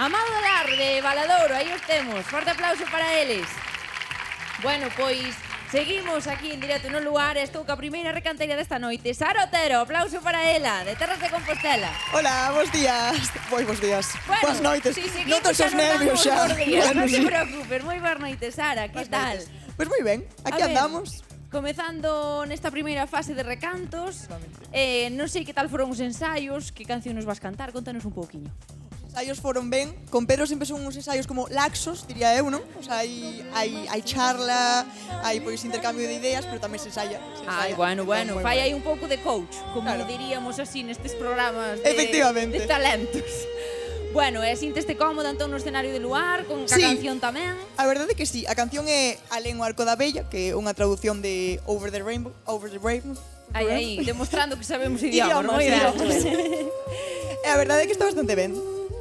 Amado Lar de Valadouro, aí os temos. Forte aplauso para eles. Bueno, pois seguimos aquí en directo no lugar. Estou ca primeira recanteira desta noite. Sara Otero, aplauso para ela, de Terras de Compostela. Hola, bons días. Bos días. Bueno, boas noites. si Non seguimos tos os nervios xa. Non te preocupes, moi boas noites, Sara, que tal? Pois moi ben, aquí A ver, andamos. Comezando nesta primeira fase de recantos, non sei que tal foron os ensaios, que canción nos vas cantar, contanos un pouquiño. Os ensaios foron ben. Con Pedro sempre son uns ensaios como laxos, diría eu, non? O sea, hai charla, hai pois intercambio de ideas, pero tamén se ensaya. Ai, bueno, fai aí un pouco de coach, como Claro. diríamos así nestes programas Efectivamente. de talentos. Bueno, e sinteste cómoda entón no escenario de lugar, con a Sí. canción tamén. A verdade é que sí, a canción é Alén o Arco da Bella, que é unha traducción de Over the Rainbow. Aí, demostrando que sabemos idiomas, moi Idiomas. ben. E a verdade é que está bastante ben.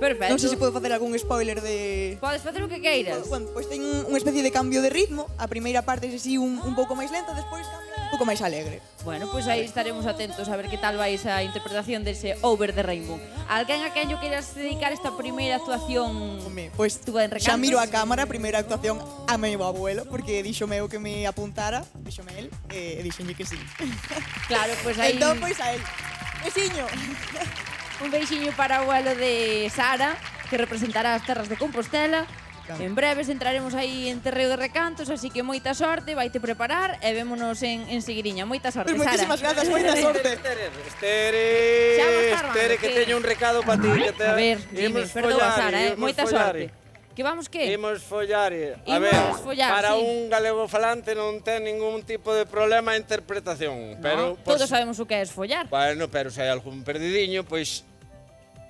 Perfecto. Non sei se podo facer algún spoiler de... Podes facer o que queiras. Bueno, pois ten unha especie de cambio de ritmo. A primeira parte é así un pouco máis lenta, despois cambia un pouco máis alegre. Bueno, pois aí estaremos atentos a ver que tal vai esa interpretación dese Over the Rainbow. Alguén a quen yo queiras dedicar esta primeira actuación? Home, pois Tú en recantos? xa miro a cámara, a primeira actuación a meu abuelo, porque díxome eu que me apuntara, díxome el, e díxome que sí. Claro, pois aí Entón, pois a el. Besiño. un beixiño para o abuelo de Sara, que representará as terras de Compostela. En breves entraremos aí en terreo de recantos, así que moita sorte, vaite preparar e vémonos en seguiriña. Moita sorte, Pois Sara. moitísimas grazas, moita sorte. Xa vos está armando, Estere, que teño un recado para ti. A ver, dime, perdoa, Sara, moita sorte. Que vamos que? Imos follar. A Imos ver, follar, para sí. un galego falante non ten ningún tipo de problema a interpretación. Pero, No, todos sabemos o que é esfollar. Bueno, pero se hai algún perdidiño, pois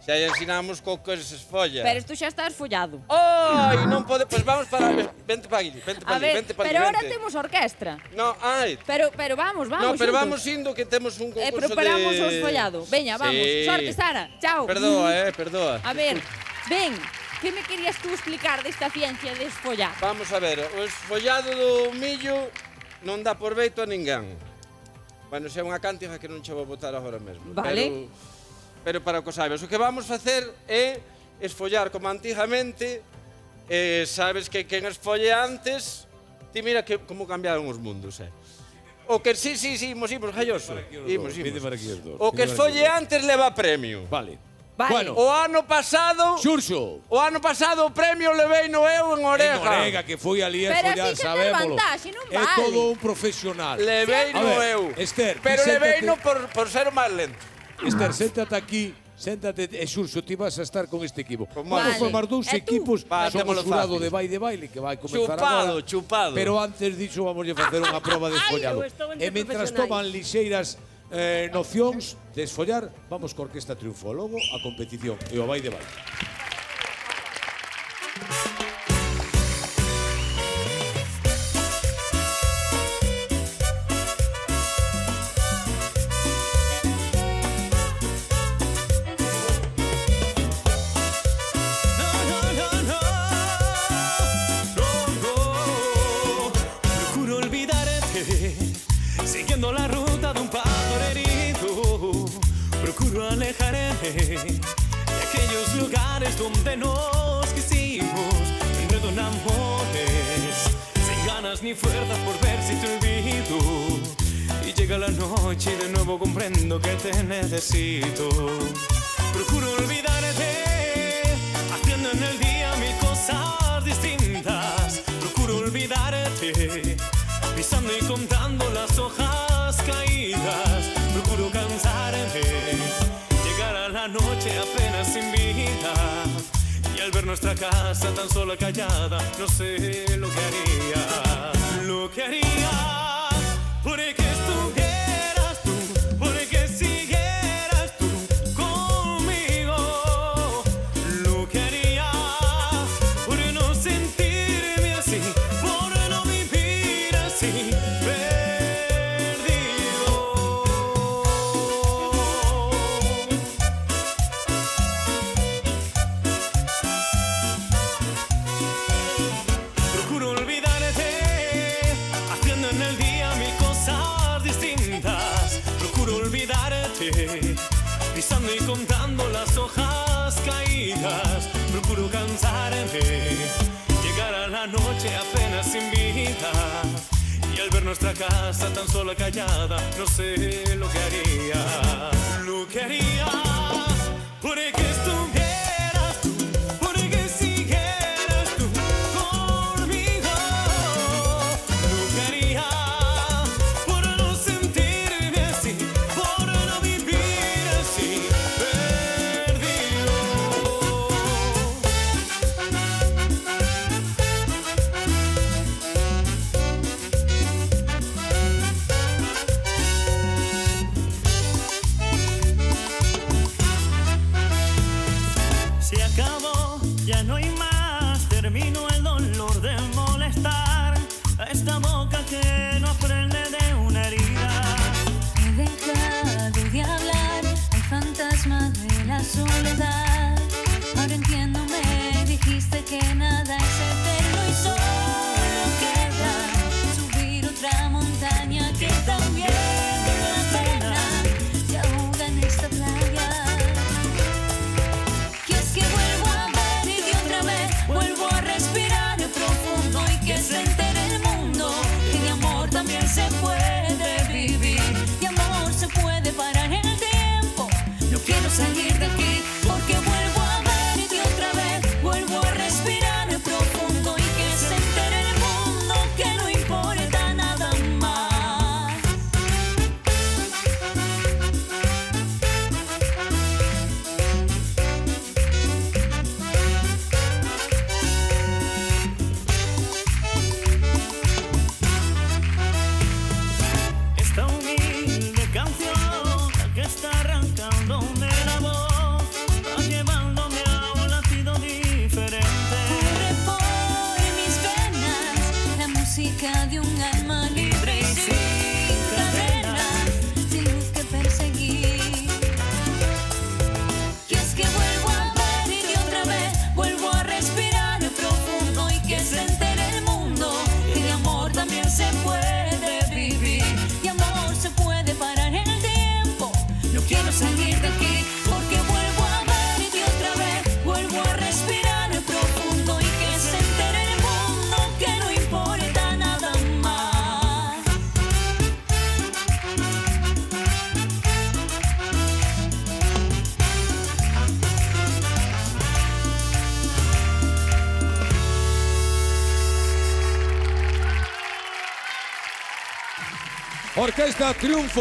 xa lle ensinamos co que se esfolla. Pero tú xa estás follado. Ai, non pode, pois vamos para, vente para aquí, vente A para ali, ver, vente para ali, pero ahora vente. temos orquestra. No, ai. Pero vamos, No, pero xuntos. vamos indo que temos un concurso de... Preparamos os follados. Veña, vamos. Sí. Sorte, Sara. Chao. Perdoa, perdoa. A ver, ven. Que me querías tú explicar desta ciencia de esfollar? Vamos a ver, o esfollado do millo non dá por beito a ninguén. Bueno, xa é unha cántiga que non che vou botar agora mesmo. Vale. Pero para o que sabes, o que vamos facer é esfollar como antigamente. Sabes que quen esfolle antes, ti mira que como cambiaron os mundos, O que sí, imos, galloso. Imos. O que esfolle antes leva premio. Vale. Vale. Bueno, O ano pasado... Xurxo. O ano pasado o premio levei no eu en Oreja. En Orega, que foi ali a Pero follar, así que ter sabémolo. vantaxe, non É vale. todo un profesional. Levei A no ver, eu. Esther, pero ti levei séntate. no por ser o máis lento. Esther, séntate aquí. Séntate e Xurxo, ti vas a estar con este equipo. Vale. Vamos formar dous E tú? equipos. Va, Somos témolo jurado fácil. de baile que vai comenzar Chupado, agora. chupado. Pero antes disso vamos a facer unha proba de esfollado. eu estou entre E mentras profesionais. toman lixeiras nocións de esfollar, vamos co Orquesta Triunfo. Logo a competición e o baile. Procuro olvidarte, siguiendo la ruta de un pájaro herido. Procuro alejarme de aquellos lugares donde nos quisimos. Enredo en amores, sin ganas ni fuerzas por ver si te olvido. Y llega la noche y de nuevo comprendo que te necesito. Procuro olvidarte, haciendo en el día mil cosas distintas. Procuro olvidarte, pisando y contando las hojas caídas. Procuro cansarme, llegar a la noche apenas sin vida. Y al ver nuestra casa tan sola callada, no sé lo que haría. Lo que haría, porque estuvieras tú, porque siguieras tú conmigo. Lo que haría, por no sentirme así, por no vivir así, perdido. Procuro olvidarte, haciendo en el día mil cosas distintas. Procuro olvidarte, pisando y contando las hojas caídas. Procuro cansarme, llegar a la noche apenas sin vida. Y al ver nuestra casa tan sola callada, no sé lo que haría. Lo que haría, porque estuvieras tú, porque siguieras tú conmigo. Lo que haría, por no sentirme así, por no vivir así, perdido. Se acabó, ya no hay más. Terminó el dolor de molestar a esta boca que no aprende de una herida. He dejado de hablar, el fantasma de la soledad. Ahora entiendo, me dijiste que nada es eterno y solo queda subir otra montaña que también la pena se ahoga en esta playa. Y es que vuelvo a verte otra vez, vuelvo a respirar profundo y que se entere el mundo que de amor también se puede vivir, de amor se puede parar el tiempo. No quiero salir de aquí porque vuelvo a verte otra vez, vuelvo a respirar profundo y que se entere el mundo que no importa nada más. Esta humilde canción, la que está arrancando de la voz, va llevándome a un latido diferente. Corre por mis venas la música de un alma libre y sin cadenas, sin luz que perseguir. Y es que vuelvo a verte otra vez, vuelvo a respirar profundo y que se entere el mundo que de amor también se puede vivir, de amor se puede parar el tiempo. No quiero salir de aquí porque vuelvo a verte otra vez, vuelvo a respirar profundo y que se entere el mundo que no importa nada más. Orquesta Triunfo